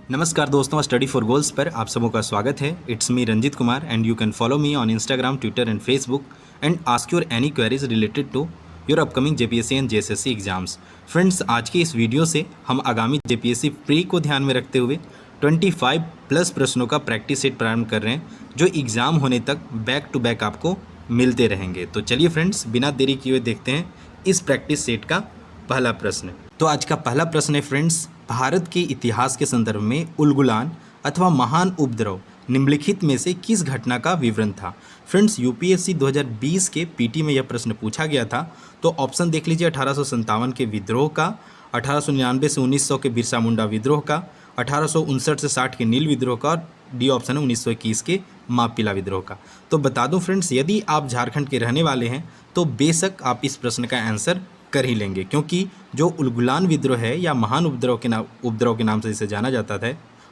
नमस्कार दोस्तों, study for goals पर आप सबों का स्वागत है। It's me Ranjit Kumar and you can follow me on Instagram, Twitter and Facebook and ask your any queries related to your upcoming JPSC and JSSC exams. Friends, आज की इस वीडियो से हम आगामी जेपीएससी प्री को ध्यान में रखते हुए 25 प्लस प्रश्नों का प्रैक्टिस सेट प्रारंभ कर रहे हैं, जो एग्ज़ाम होने तक बैक टू बैक आपको मिलते रहेंगे। तो चलिए फ्रेंड्स, बिना देरी किए हुए देखते हैं इस प्रैक्टिस सेट का पहला प्रश्न। तो आज का पहला प्रश्न है फ्रेंड्स, भारत के इतिहास के संदर्भ में उलगुलान अथवा महान उपद्रव निम्नलिखित में से किस घटना का विवरण था। फ्रेंड्स, यूपीएससी 2020 के पीटी में यह प्रश्न पूछा गया था। तो ऑप्शन देख लीजिए, 1857 के विद्रोह का, 1899 से 1900 के बिरसा मुंडा विद्रोह का, 1859 से 60 के नील विद्रोह का, और डी ऑप्शन है 1921 के मापिला विद्रोह का। तो बता दूं फ्रेंड्स, यदि आप झारखंड के रहने वाले हैं तो बेशक आप इस प्रश्न का आंसर कर ही लेंगे, क्योंकि जो उलगुलान विद्रोह है या महान उपद्रव के नाम से इसे जाना जाता था,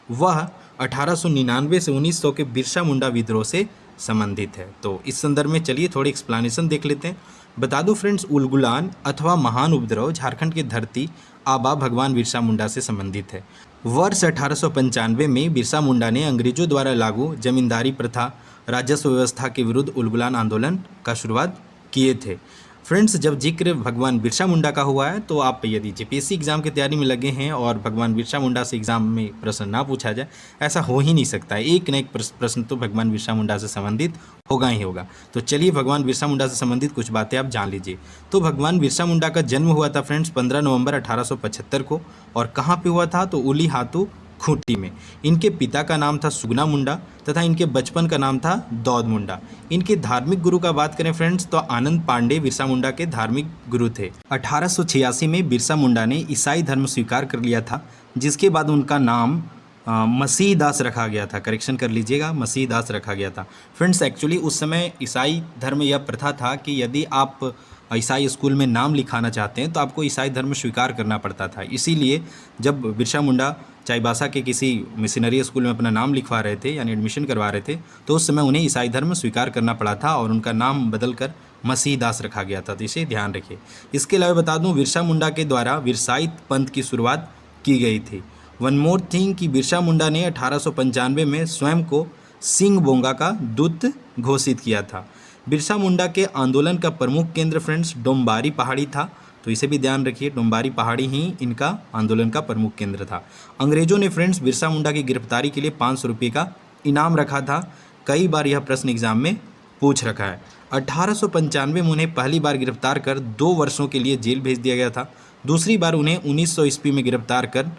वह 1899 से 1900 के बिरसा मुंडा विद्रोह से संबंधित है। तो इस संदर्भ में चलिए थोड़ी एक्सप्लेनेशन देख लेते हैं। बता दूं फ्रेंड्स, उलगुलान अथवा महान उपद्रव झारखंड की धरती आबा भगवान बिरसा मुंडा से संबंधित है। वर्ष 1895 में बिरसा मुंडा ने अंग्रेजों द्वारा लागू जमींदारी प्रथा, राजस्व व्यवस्था के विरुद्ध उलगुलान आंदोलन का शुरुआत किए थे। फ्रेंड्स, जब जिक्र भगवान बिरसा मुंडा का हुआ है तो आप यदि जेपीएससी एग्जाम की तैयारी में लगे हैं और भगवान बिरसा मुंडा से एग्जाम में प्रश्न ना पूछा जाए, ऐसा हो ही नहीं सकता है। एक न एक प्रश्न तो भगवान बिरसा मुंडा से संबंधित होगा ही होगा। तो चलिए भगवान बिरसा मुंडा से संबंधित कुछ बातें आप जान लीजिए। तो भगवान बिरसा मुंडा का जन्म हुआ था फ्रेंड्स 15 नवंबर 1875 को। और कहाँ पे हुआ था? तो उली हाथू खूंटी में। इनके पिता का नाम था सुगना मुंडा तथा इनके बचपन का नाम था दौद मुंडा। इनके धार्मिक गुरु का बात करें फ्रेंड्स, तो आनंद पांडे बिरसा मुंडा के धार्मिक गुरु थे। 1886 में बिरसा मुंडा ने ईसाई धर्म स्वीकार कर लिया था, जिसके बाद उनका नाम मसीह दास रखा गया था। करेक्शन कर लीजिएगा, मसीह दास रखा गया था। फ्रेंड्स, एक्चुअली उस समय ईसाई धर्म यह प्रथा था कि यदि आप ईसाई स्कूल में नाम लिखाना चाहते हैं तो आपको ईसाई धर्म स्वीकार करना पड़ता था। इसीलिए जब बिरसा मुंडा चाईबासा के किसी मिशनरी स्कूल में अपना नाम लिखवा रहे थे, यानी एडमिशन करवा रहे थे, तो उस समय उन्हें ईसाई धर्म स्वीकार करना पड़ा था और उनका नाम बदलकर मसीह दास रखा गया था। तो इसे ध्यान रखिए। इसके अलावा बता दूं, बिरसा मुंडा के द्वारा विरसाई पंथ की शुरुआत की गई थी। वन मोर थिंग कि बिरसा मुंडा ने 1895 में स्वयं को सिंह बोंगा का दूत घोषित किया था। बिरसा मुंडा के आंदोलन का प्रमुख केंद्र फ्रेंड्स डोम्बारी पहाड़ी था। तो इसे भी ध्यान रखिए, डोम्बारी पहाड़ी ही इनका आंदोलन का प्रमुख केंद्र था। अंग्रेजों ने फ्रेंड्स बिरसा मुंडा की गिरफ्तारी के लिए 500 रुपये का इनाम रखा था। कई बार यह प्रश्न एग्जाम में पूछ रखा है। 1895 में उन्हें पहली बार गिरफ्तार कर 2 वर्षों के लिए जेल भेज दिया गया था। दूसरी बार उन्हें 1900 ईस्वी में गिरफ्तार कर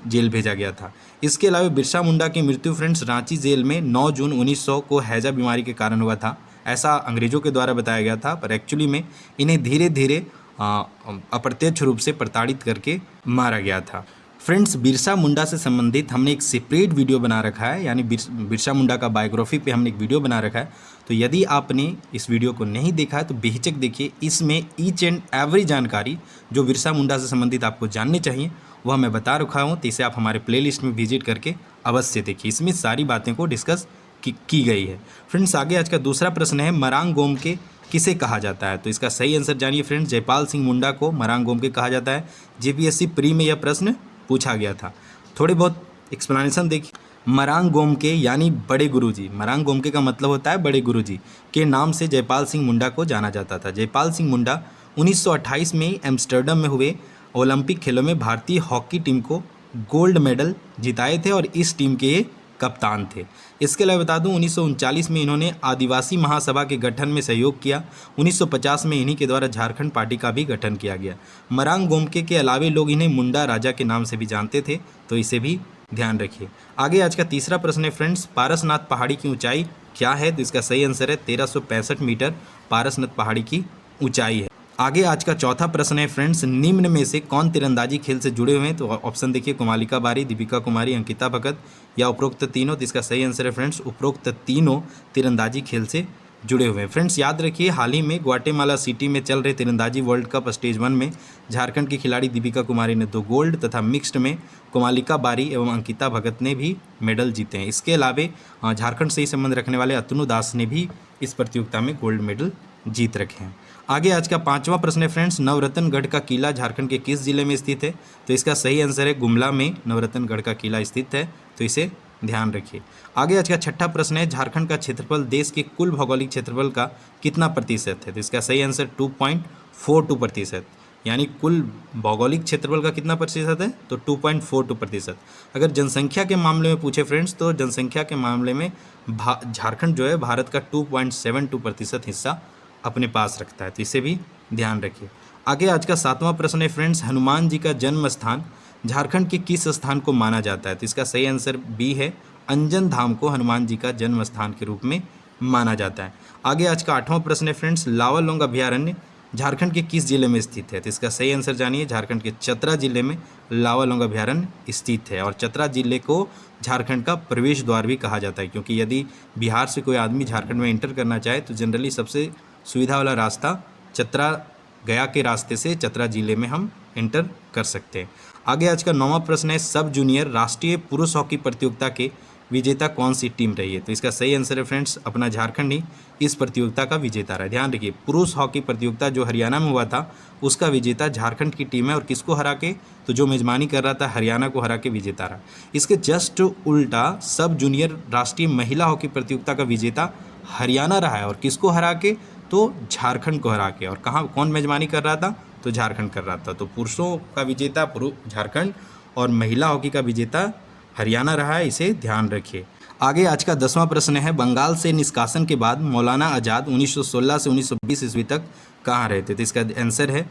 जेल भेजा गया था। इसके अलावा बिरसा मुंडा की मृत्यु फ्रेंड्स रांची जेल में 9 जून 1900 को हैजा बीमारी के कारण हुआ था। ऐसा अंग्रेजों के द्वारा बताया गया था, पर एक्चुअली में इन्हें धीरे धीरे अप्रत्यक्ष रूप से प्रताड़ित करके मारा गया था। फ्रेंड्स, बिरसा मुंडा से संबंधित हमने एक सेपरेट वीडियो बना रखा है, यानी बिरसा मुंडा का बायोग्राफी पे हमने एक वीडियो बना रखा है। तो यदि आपने इस वीडियो को नहीं देखा है तो बेहिचक देखिए। इसमें ईच एंड एवरी जानकारी जो बिरसा मुंडा से संबंधित आपको जाननी चाहिए वह मैं बता रखा हूँ। तो इसे आप हमारे प्लेलिस्ट में विजिट करके अवश्य देखिए। इसमें सारी बातें को डिस्कस की गई है। फ्रेंड्स, आगे आज का दूसरा प्रश्न है, मरांग गोमके किसे कहा जाता है? तो इसका सही आंसर जानिए फ्रेंड्स। जयपाल सिंह मुंडा को मरांग गोमके कहा जाता है। जेपीएससी प्री में यह प्रश्न पूछा गया था। थोड़ी बहुत एक्सप्लेनेशन देखिए। मरांग गोमके यानी बड़े गुरुजी, मरांग गोमके का मतलब होता है बड़े गुरुजी के नाम से जयपाल सिंह मुंडा को जाना जाता था। जयपाल सिंह मुंडा 1928 में एम्स्टर्डम में हुए ओलंपिक खेलों में भारतीय हॉकी टीम को गोल्ड मेडल जिताए थे और इस टीम के ये कप्तान थे। इसके अलावा बता दूं, 1939 में इन्होंने आदिवासी महासभा के गठन में सहयोग किया। 1950 में इन्हीं के द्वारा झारखंड पार्टी का भी गठन किया गया। मरांग गोमके के अलावे लोग इन्हें मुंडा राजा के नाम से भी जानते थे। तो इसे भी ध्यान रखिए। आगे आज का तीसरा प्रश्न है फ्रेंड्स, पारसनाथ पहाड़ी की ऊंचाई क्या है? तो इसका सही आंसर है 1365 मीटर पारसनाथ पहाड़ी की ऊंचाई है। आगे आज का चौथा प्रश्न है फ्रेंड्स, निम्न में से कौन तीरंदाजी खेल से जुड़े हुए हैं? तो ऑप्शन देखिए, कोमालिका बारी, दीपिका कुमारी, अंकिता भगत या उपरोक्त तीनों। तो इसका सही आंसर है फ्रेंड्स उपरोक्त तीनों तीरंदाजी खेल से जुड़े हुए हैं। फ्रेंड्स, याद रखिए, हाल ही में ग्वाटेमाला सिटी में चल रहे तीरंदाजी वर्ल्ड कप स्टेज 1 में झारखंड की खिलाड़ी दीपिका कुमारी ने 2 गोल्ड तथा मिक्स्ड में कोमालिका बारी एवं अंकिता भगत ने भी मेडल जीते हैं। इसके अलावा झारखंड से ही संबंध रखने वाले अतनु दास ने भी इस प्रतियोगिता में गोल्ड मेडल जीत रखे हैं। आगे आज का 5वां प्रश्न है फ्रेंड्स, नवरत्नगढ़ का किला झारखंड के किस जिले में स्थित है? तो इसका सही आंसर है गुमला में नवरत्नगढ़ का किला स्थित है, तो इसे ध्यान रखिए। आगे आज का 6ठा प्रश्न है, झारखंड का क्षेत्रफल देश के कुल भौगोलिक क्षेत्रफल का कितना प्रतिशत है? तो इसका सही आंसर 2.42%, यानी कुल भौगोलिक क्षेत्रफल का कितना प्रतिशत है? तो 2.42%। अगर जनसंख्या के मामले में पूछे फ्रेंड्स, तो जनसंख्या के मामले में झारखंड जो है भारत का 2.72% हिस्सा अपने पास रखता है, तो इसे भी ध्यान रखिए। आगे आज का 7वां प्रश्न है फ्रेंड्स, हनुमान जी का जन्म स्थान झारखंड के किस स्थान को माना जाता है? तो इसका सही आंसर बी है, अंजन धाम को हनुमान जी का जन्म स्थान के रूप में माना जाता है। आगे आज का 8वां प्रश्न है फ्रेंड्स, लावालोंग अभयारण्य झारखंड के किस जिले में स्थित है? तो इसका सही आंसर जानिए, झारखंड के चतरा जिले में लावालोंग अभयारण्य स्थित है। और चतरा जिले को झारखंड का प्रवेश द्वार भी कहा जाता है, क्योंकि यदि बिहार से कोई आदमी झारखंड में एंटर करना चाहे तो जनरली सबसे सुविधा वाला रास्ता चतरा गया के रास्ते से चतरा जिले में हम एंटर कर सकते हैं। आगे आज का 9वां प्रश्न है, सब जूनियर राष्ट्रीय पुरुष हॉकी प्रतियोगिता के विजेता कौन सी टीम रही है? तो इसका सही आंसर है फ्रेंड्स, अपना झारखंड ही इस प्रतियोगिता का विजेता रहा है। ध्यान रखिए, पुरुष हॉकी प्रतियोगिता जो हरियाणा में हुआ था उसका विजेता झारखंड की टीम है, और किसको हरा के? तो जो मेजबानी कर रहा था हरियाणा को हरा के विजेता रहा। इसके जस्ट उल्टा सब जूनियर राष्ट्रीय महिला हॉकी प्रतियोगिता का विजेता हरियाणा रहा है, और किसको हरा के? तो झारखंड को हरा के। और कौन मेजबानी कर रहा था? तो झारखंड कर रहा था। तो पुरुषों का विजेता झारखंड और महिला हॉकी का विजेता हरियाणा रहा है, इसे ध्यान रखिए। आगे आज का 10वां प्रश्न है, बंगाल से निष्कासन के बाद मौलाना आज़ाद 1916 से 1920 ईस्वी तक कहाँ रहते थे? इसका आंसर है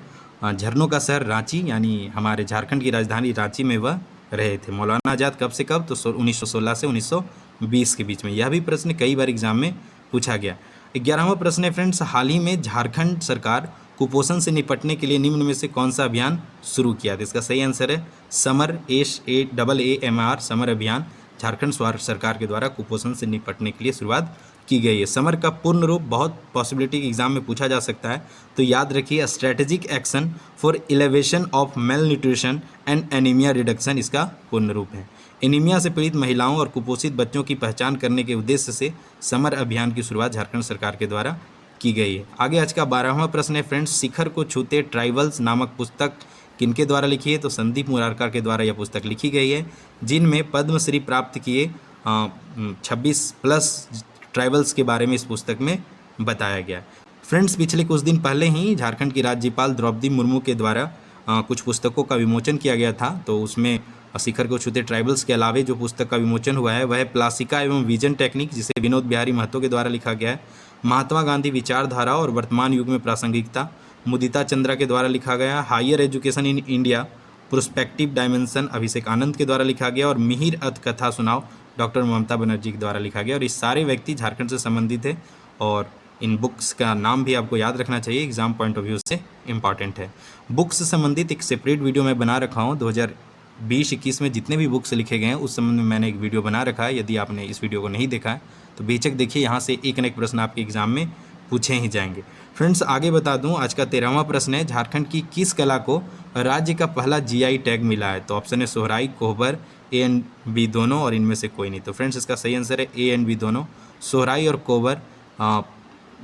झरनों का शहर रांची, यानी हमारे झारखंड की राजधानी रांची में वह रहे थे। मौलाना आज़ाद कब से कब? तो 1916 से 1920 के बीच में। यह भी प्रश्न कई बार एग्जाम में पूछा गया। 11वां प्रश्न है फ्रेंड्स, हाल ही में झारखंड सरकार कुपोषण से निपटने के लिए निम्न में से कौन सा अभियान शुरू किया? तो इसका सही आंसर है समर SAMR समर अभियान झारखंड सरकार के द्वारा कुपोषण से निपटने के लिए शुरुआत की गई है। समर का पूर्ण रूप बहुत पॉसिबिलिटी एग्जाम में पूछा जा सकता है, तो याद रखिए, strategic action for elevation of male nutrition and anaemia reduction इसका पूर्ण रूप है। एनीमिया से पीड़ित महिलाओं और कुपोषित बच्चों की पहचान करने के उद्देश्य से समर अभियान की शुरुआत झारखंड सरकार के द्वारा की गई है। आगे आज का 12वां प्रश्न है फ्रेंड्स, शिखर को छूते ट्राइबल्स नामक पुस्तक किनके द्वारा लिखी है? तो संदीप मुरारकर के द्वारा यह पुस्तक लिखी गई है, जिनमें पद्मश्री प्राप्त किए 26+ ट्राइबल्स के बारे में इस पुस्तक में बताया गया। फ्रेंड्स, पिछले कुछ दिन पहले ही झारखंड की राज्यपाल द्रौपदी मुर्मू के द्वारा कुछ पुस्तकों का विमोचन किया गया था, तो उसमें शिखर को छूते ट्राइबल्स के अलावे जो पुस्तक का विमोचन हुआ है वह प्लासिका एवं विजन टेक्निक, जिसे विनोद बिहारी महतो के द्वारा लिखा गया है, महात्मा गांधी विचारधारा और वर्तमान युग में प्रासंगिकता मुदिता चंद्रा के द्वारा लिखा गया, higher education in India prospective dimension Abhishek Anand के द्वारा लिखा गया, और मिहिर अत कथा सुनाओ डॉक्टर ममता बनर्जी के द्वारा लिखा गया। और इस सारे व्यक्ति झारखंड से संबंधित है, और इन बुक्स का नाम भी आपको याद रखना चाहिए, एग्जाम पॉइंट ऑफ व्यू से इंपॉर्टेंट है। बुक्स से संबंधित एक सेपरेट वीडियो मैं बना रखा हूँ, 2020-21 में जितने भी बुक्स लिखे गए हैं उस संबंध में मैंने एक वीडियो बना रखा है। यदि आपने इस वीडियो को नहीं देखा है तो बेशक देखिए, यहाँ से एक न एक प्रश्न आपके एग्जाम में पूछे ही जाएंगे। फ्रेंड्स, आगे बता दूं, आज का 13वां प्रश्न है, झारखंड की किस कला को राज्य का पहला GI टैग मिला है? तो ऑप्शन है सोहराई, कोहबर, A एंड B दोनों, और इनमें से कोई नहीं। तो फ्रेंड्स, इसका सही आंसर है A एंड B दोनों। सोहराई और कोहबर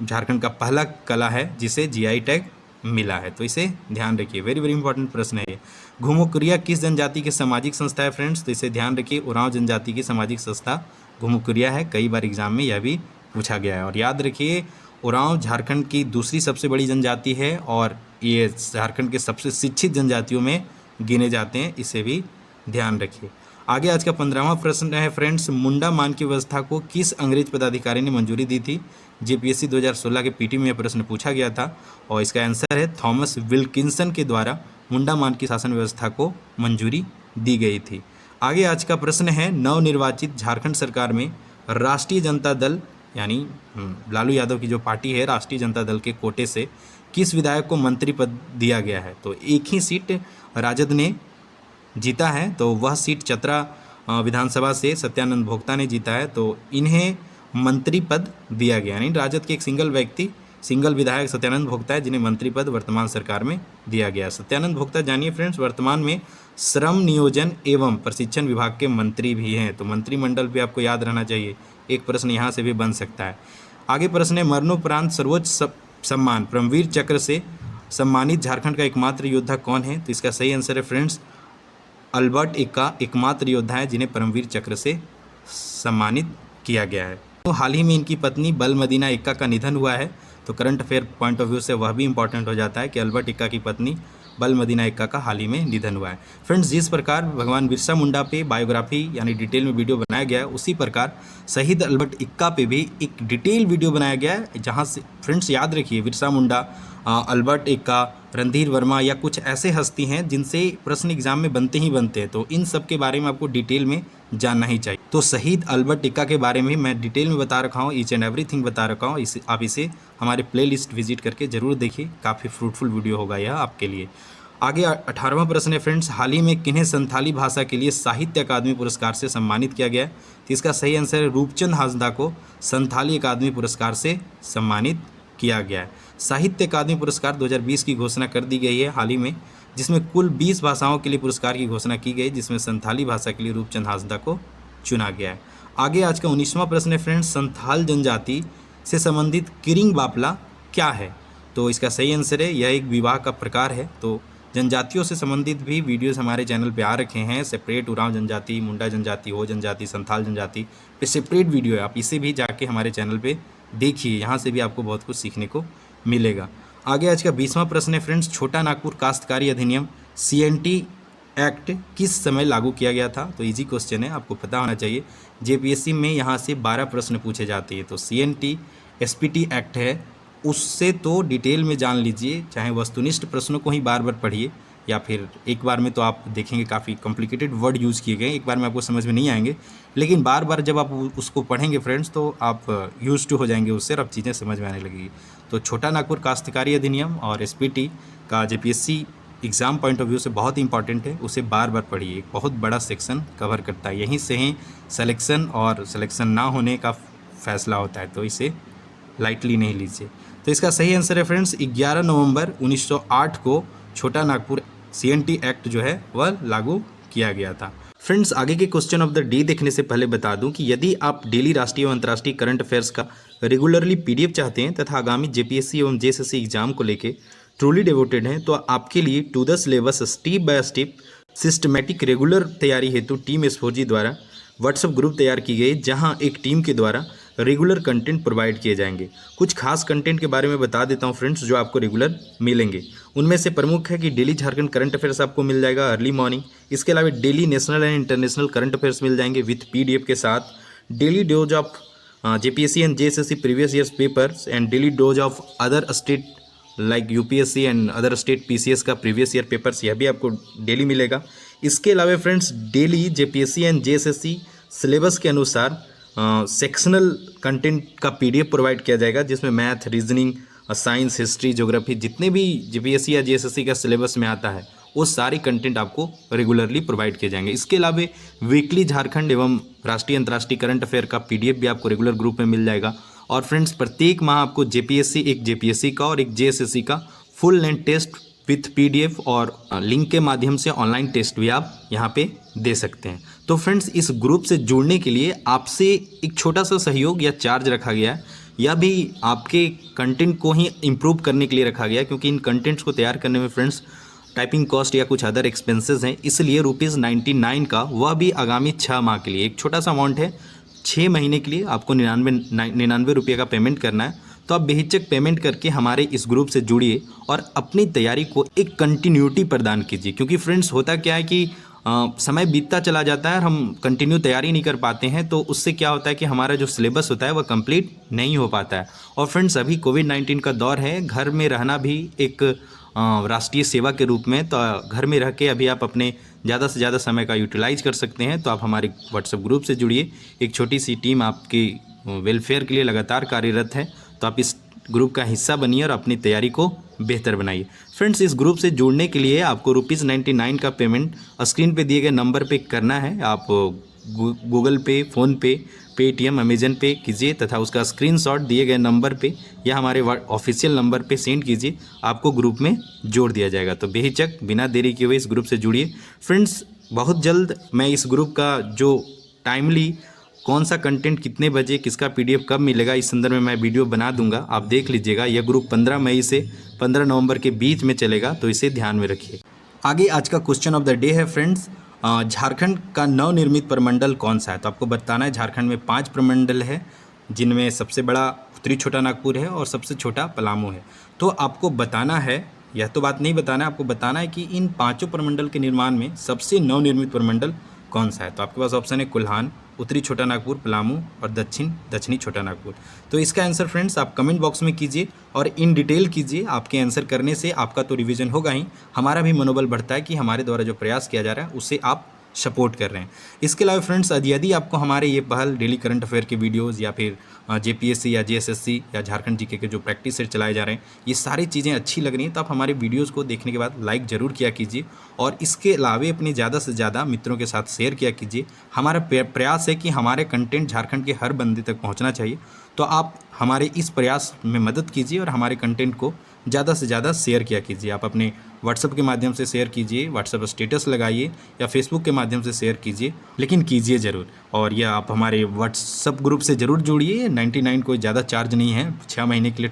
झारखंड का पहला कला है जिसे GI टैग मिला है, तो इसे ध्यान रखिए। वेरी वेरी इंपॉर्टेंट प्रश्न है ये। घुमुकुरिया किस जनजाति की सामाजिक संस्था है फ्रेंड्स? तो इसे ध्यान रखिए, उरांव जनजाति की सामाजिक संस्था घुमुकुरिया है। कई बार एग्जाम में यह भी पूछा गया है। और याद रखिए, उरांव झारखंड की दूसरी सबसे बड़ी जनजाति है, और ये झारखंड के सबसे शिक्षित जनजातियों में गिने जाते हैं, इसे भी ध्यान रखिए। आगे आज का 15वां प्रश्न है फ्रेंड्स, मुंडा मानकी व्यवस्था को किस अंग्रेज पदाधिकारी ने मंजूरी दी थी? JPSC 2016 के PT में यह प्रश्न पूछा गया था, और इसका आंसर है थॉमस विल्किंसन के द्वारा मुंडा मानकी शासन व्यवस्था को मंजूरी दी गई थी। आगे आज का प्रश्न है, नवनिर्वाचित झारखंड सरकार में राष्ट्रीय जनता दल यानी लालू यादव की जो पार्टी है, राष्ट्रीय जनता दल के कोटे से किस विधायक को मंत्री पद दिया गया है? तो एक ही सीट राजद ने जीता है, तो वह सीट चतरा विधानसभा से सत्यानंद भोक्ता ने जीता है, तो इन्हें मंत्री पद दिया गया। यानी राजद के एक सिंगल विधायक सत्यानंद भोक्ता है, जिन्हें मंत्री पद वर्तमान सरकार में दिया गया। सत्यानंद भोक्ता जानिए फ्रेंड्स, वर्तमान में श्रम नियोजन एवं प्रशिक्षण विभाग के मंत्री भी हैं, तो मंत्रिमंडल भी आपको याद रहना चाहिए। एक प्रश्न यहाँ से भी बन सकता है। आगे प्रश्न है, मरणोपरांत सर्वोच्च सम्मान परमवीर चक्र से सम्मानित झारखंड का एकमात्र योद्धा कौन है? तो इसका सही आंसर है फ्रेंड्स अल्बर्ट एक्का एकमात्र योद्धा है जिन्हें परमवीर चक्र से सम्मानित किया गया है। तो हाल ही में इनकी पत्नी बलमदीना एक्का का निधन हुआ है। तो current affair point of view से वह भी इंपॉर्टेंट हो जाता है कि अल्बर्ट एक्का की पत्नी बलमदीना एक्का का हाल ही में निधन हुआ है। फ्रेंड्स, जिस प्रकार भगवान बिरसा मुंडा पे बायोग्राफी यानी डिटेल में वीडियो बनाया गया है, उसी प्रकार शहीद अल्बर्ट एक्का पे भी एक डिटेल वीडियो बनाया गया है, जहां से फ्रेंड्स याद रखिए बिरसा मुंडा, अल्बर्ट एक्का, रणधीर वर्मा या कुछ ऐसे हस्ती हैं जिनसे प्रश्न एग्जाम में बनते ही बनते हैं। तो इन सब के बारे में आपको डिटेल में जानना ही चाहिए। तो शहीद अल्बर्ट एक्का के बारे में मैं डिटेल में बता रखा हूँ, ईच एंड एवरीथिंग बता रखा हूँ। आप इसे हमारे प्लेलिस्ट विजिट करके जरूर देखिए, काफ़ी फ्रूटफुल वीडियो होगा यह आपके लिए। आगे 18वां प्रश्न है फ्रेंड्स, हाल ही में किन्हें संथाली भाषा के लिए साहित्य अकादमी पुरस्कार से सम्मानित किया गया है? तो इसका सही आंसर है रूपचंद हांसदा को संथाली अकादमी पुरस्कार से सम्मानित किया गया है। साहित्य अकादमी पुरस्कार 2020 की घोषणा कर दी गई है हाल ही में, जिसमें कुल 20 भाषाओं के लिए पुरस्कार की घोषणा की गई, जिसमें संथाली भाषा के लिए रूपचंद हांसदा को चुना गया है। आगे आज का 19वां प्रश्न है फ्रेंड्स, संथाल जनजाति से संबंधित किरिंग बापला क्या है? तो इसका सही आंसर है यह एक विवाह का प्रकार है। तो जनजातियों से संबंधित भी वीडियोस हमारे चैनल पे आ रखे हैं, सेपरेट उरांव जनजाति, मुंडा जनजाति, हो जनजाति, संथाल जनजाति पे सेपरेट वीडियो है, आप इसे भी जाके हमारे चैनल पे देखिए, यहाँ से भी आपको बहुत कुछ सीखने को मिलेगा। आगे आज का 20वां प्रश्न है फ्रेंड्स, छोटा नागपुर काश्तकारी अधिनियम CNT एक्ट किस समय लागू किया गया था? तो इजी क्वेश्चन है, आपको पता होना चाहिए। JPSC में यहाँ से 12 प्रश्न पूछे जाते हैं। तो CNT SPT एक्ट है, उससे तो डिटेल में जान लीजिए, चाहे वस्तुनिष्ठ प्रश्नों को ही बार बार पढ़िए या फिर एक बार में तो आप देखेंगे काफ़ी कॉम्प्लिकेटेड वर्ड यूज़ किए गए, एक बार में आपको समझ में नहीं आएंगे, लेकिन बार बार जब आप उसको पढ़ेंगे फ्रेंड्स तो आप यूज टू हो जाएंगे उससे और अब चीज़ें समझ में आने लगेगी। तो छोटा नागपुर काश्तकारी अधिनियम और SPT का JPSC exam point of view से बहुत इंपॉर्टेंट है, उसे बार बार पढ़िए, एक बहुत बड़ा सेक्शन कवर करता है, यहीं से ही सिलेक्शन और सिलेक्शन ना होने का फैसला होता है, तो इसे लाइटली नहीं लीजिए। तो इसका सही आंसर है फ्रेंड्स 11 नवंबर 1908 को छोटा नागपुर CNT एक्ट जो है वह लागू किया गया था। फ्रेंड्स, आगे के क्वेश्चन ऑफ द डे देखने से पहले बता दूं कि यदि आप डेली राष्ट्रीय एवं अंतर्राष्ट्रीय करंट अफेयर्स का रेगुलरली PDF चाहते हैं तथा आगामी JPSC एवं JSSC एग्जाम को लेके ट्रूली डिवोटेड हैं, तो आपके लिए to the syllabus step by step systematic regular तैयारी हेतु टीम S4G द्वारा व्हाट्सएप ग्रुप तैयार की गई, जहां एक टीम के द्वारा रेगुलर कंटेंट प्रोवाइड किए जाएंगे। कुछ खास कंटेंट के बारे में बता देता हूं फ्रेंड्स जो आपको रेगुलर मिलेंगे। उनमें से प्रमुख है कि डेली झारखंड करंट अफेयर्स आपको मिल जाएगा अर्ली मॉर्निंग। इसके अलावा daily national and international current affairs मिल जाएंगे विथ PDF के साथ। Daily dose of JPSC and JSSC previous years papers and daily dose of other state like UPSC and other state PCS का previous year papers, यह भी आपको डेली मिलेगा। इसके अलावा friends daily JPSC and JSSC syllabus के अनुसार सेक्शनल कंटेंट का PDF प्रोवाइड किया जाएगा, जिसमें math, reasoning, science, history, geography, जितने भी JPSC या JSSC का सिलेबस में आता है वो सारे कंटेंट आपको रेगुलरली प्रोवाइड किए जाएंगे। इसके अलावा वीकली झारखंड एवं राष्ट्रीय अंतर्राष्ट्रीय करंट अफेयर का PDF भी आपको रेगुलर ग्रुप में मिल जाएगा। और फ्रेंड्स, प्रत्येक माह आपको एक JPSC का और एक JSSC का full length test with PDF और लिंक के माध्यम से ऑनलाइन टेस्ट भी आप यहाँ पे दे सकते हैं। तो फ्रेंड्स, इस ग्रुप से जुड़ने के लिए आपसे एक छोटा सा सहयोग या चार्ज रखा गया है, या भी आपके कंटेंट को ही इम्प्रूव करने के लिए रखा गया है, क्योंकि इन कंटेंट्स को तैयार करने में फ्रेंड्स टाइपिंग कॉस्ट या कुछ अदर एक्सपेंसेस हैं, इसलिए ₹99 का वह भी आगामी 6 माह के लिए एक छोटा सा अमाउंट है। 6 महीने के लिए आपको 99 रुपये का पेमेंट करना है। तो आप बेहिचक पेमेंट करके हमारे इस ग्रुप से जुड़िए और अपनी तैयारी को एक कंटिन्यूटी प्रदान कीजिए, क्योंकि फ्रेंड्स होता क्या है कि समय बीतता चला जाता है और हम कंटिन्यू तैयारी नहीं कर पाते हैं, तो उससे क्या होता है कि हमारा जो सिलेबस होता है वह कंप्लीट नहीं हो पाता है। और फ्रेंड्स, अभी कोविड-19 का दौर है, घर में रहना भी एक राष्ट्रीय सेवा के रूप में, तो घर में रह के अभी आप अपने ज़्यादा से ज़्यादा समय का यूटिलाइज कर सकते हैं। तो आप हमारे व्हाट्सएप ग्रुप से जुड़िए, एक छोटी सी टीम आपकी वेलफेयर के लिए लगातार कार्यरत है, तो आप इस ग्रुप का हिस्सा बनिए और अपनी तैयारी को बेहतर बनाइए। फ्रेंड्स, इस ग्रुप से जुड़ने के लिए आपको ₹99 का पेमेंट स्क्रीन पे दिए गए नंबर पे करना है। आप गूगल पे, फ़ोनपे, पेटीएम, अमेजन पे कीजिए तथा उसका स्क्रीनशॉट दिए गए नंबर पे या हमारे ऑफिशियल नंबर पे सेंड कीजिए, आपको ग्रुप में जोड़ दिया जाएगा। तो बेहिचक बिना देरी किए हुए इस ग्रुप से जुड़िए। फ्रेंड्स, बहुत जल्द मैं इस ग्रुप का जो टाइमली कौन सा कंटेंट कितने बजे, किसका पीडीएफ कब मिलेगा, इस संदर्भ में मैं वीडियो बना दूंगा, आप देख लीजिएगा। यह ग्रुप 15 मई से 15 नवंबर के बीच में चलेगा, तो इसे ध्यान में रखिए। आगे आज का क्वेश्चन ऑफ द डे है फ्रेंड्स, झारखंड का नवनिर्मित प्रमंडल कौन सा है। तो आपको बताना है झारखंड में 5 प्रमंडल है, जिनमें सबसे बड़ा उत्तरी छोटा नागपुर है और सबसे छोटा पलामू है। तो आपको बताना है, यह तो बात नहीं बताना है, आपको बताना है कि इन 5 प्रमंडल के निर्माण में सबसे नवनिर्मित प्रमंडल कौन सा है। तो आपके पास ऑप्शन है कुल्हान, उत्तरी छोटा नागपुर, पलामू और दक्षिणी छोटा नागपुर। तो इसका आंसर फ्रेंड्स आप कमेंट बॉक्स में कीजिए और इन डिटेल कीजिए। आपके आंसर करने से आपका तो रिवीजन होगा ही, हमारा भी मनोबल बढ़ता है कि हमारे द्वारा जो प्रयास किया जा रहा है उससे आप सपोर्ट कर रहे हैं। इसके अलावा फ्रेंड्स यदि आपको हमारे ये पहल डेली करंट अफेयर के वीडियोस या फिर जेपीएससी या जेएसएससी या झारखंड जीके के जो प्रैक्टिस सेट चलाए जा रहे हैं, ये सारी चीज़ें अच्छी लग रही हैं, तो आप हमारे वीडियोस को देखने के बाद लाइक ज़रूर किया कीजिए और इसके अलावा अपने ज़्यादा से ज़्यादा मित्रों के साथ शेयर किया कीजिए। हमारा प्रयास है कि हमारे कंटेंट झारखंड के हर बंदे तक पहुँचना चाहिए, तो आप हमारे इस प्रयास में मदद कीजिए और हमारे कंटेंट को ज़्यादा से ज़्यादा शेयर किया कीजिए। आप अपने व्हाट्सएप के माध्यम से शेयर कीजिए, व्हाट्सएप स्टेटस लगाइए या फेसबुक के माध्यम से शेयर कीजिए, लेकिन कीजिए ज़रूर। और यह आप हमारे व्हाट्सएप ग्रुप से ज़रूर जुड़िए। 99 कोई ज़्यादा चार्ज नहीं है, 6 महीने के लिए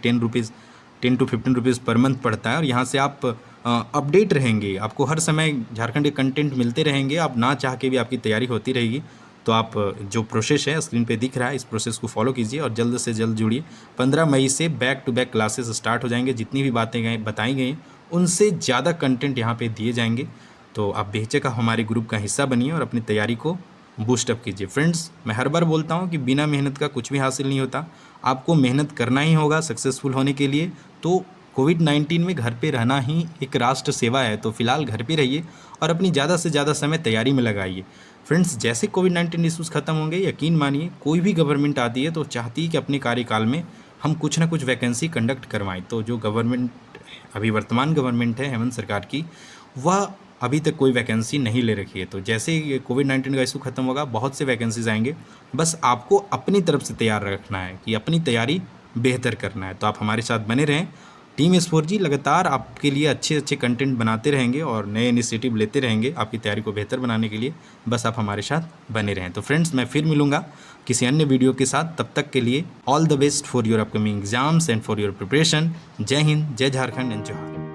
10 to 15 रुपीज़ पर मंथ पड़ता है और यहाँ से आप अपडेट रहेंगे, आपको हर समय झारखंड के कंटेंट मिलते रहेंगे, आप ना चाह के भी आपकी तैयारी होती रहेगी। तो आप जो प्रोसेस है स्क्रीन पे दिख रहा है, इस प्रोसेस को फॉलो कीजिए और जल्द से जल्द जुड़िए। 15 मई से back to back classes start हो जाएंगे। जितनी भी बातें बताई गई उनसे ज़्यादा कंटेंट यहाँ पे दिए जाएंगे, तो आप बेहिचक हमारे ग्रुप का हिस्सा बनिए और अपनी तैयारी को बूस्टअप कीजिए। फ्रेंड्स, मैं हर बार बोलता हूँ कि बिना मेहनत का कुछ भी हासिल नहीं होता, आपको मेहनत करना ही होगा सक्सेसफुल होने के लिए। तो कोविड-19 में घर पे रहना ही एक राष्ट्र सेवा है, तो फिलहाल घर पे रहिए और अपनी ज़्यादा से ज़्यादा समय तैयारी में लगाइए। फ्रेंड्स, जैसे कोविड-19 इश्यूज़ खत्म होंगे, यकीन मानिए कोई भी गवर्नमेंट आती है तो चाहती है कि अपने कार्यकाल में हम कुछ ना कुछ वैकेंसी कंडक्ट करवाएं। तो जो गवर्नमेंट अभी वर्तमान गवर्नमेंट है हेमंत सरकार की, वह अभी तक कोई वैकेंसी नहीं ले रखी है। तो जैसे ही कोविड-19 का इशू खत्म होगा, बहुत से वैकेंसीज आएंगे। बस आपको अपनी तरफ से तैयार रखना है कि अपनी तैयारी बेहतर करना है। तो आप हमारे साथ बने रहें। टीम S4G लगातार आपके लिए अच्छे अच्छे कंटेंट बनाते रहेंगे और नए इनिशिएटिव लेते रहेंगे आपकी तैयारी को बेहतर बनाने के लिए। बस आप हमारे साथ बने रहें। तो फ्रेंड्स, मैं फिर मिलूंगा किसी अन्य वीडियो के साथ। तब तक के लिए all the best for your upcoming exams and for your preparation. जय हिंद, जय झारखंड एंड जोहार।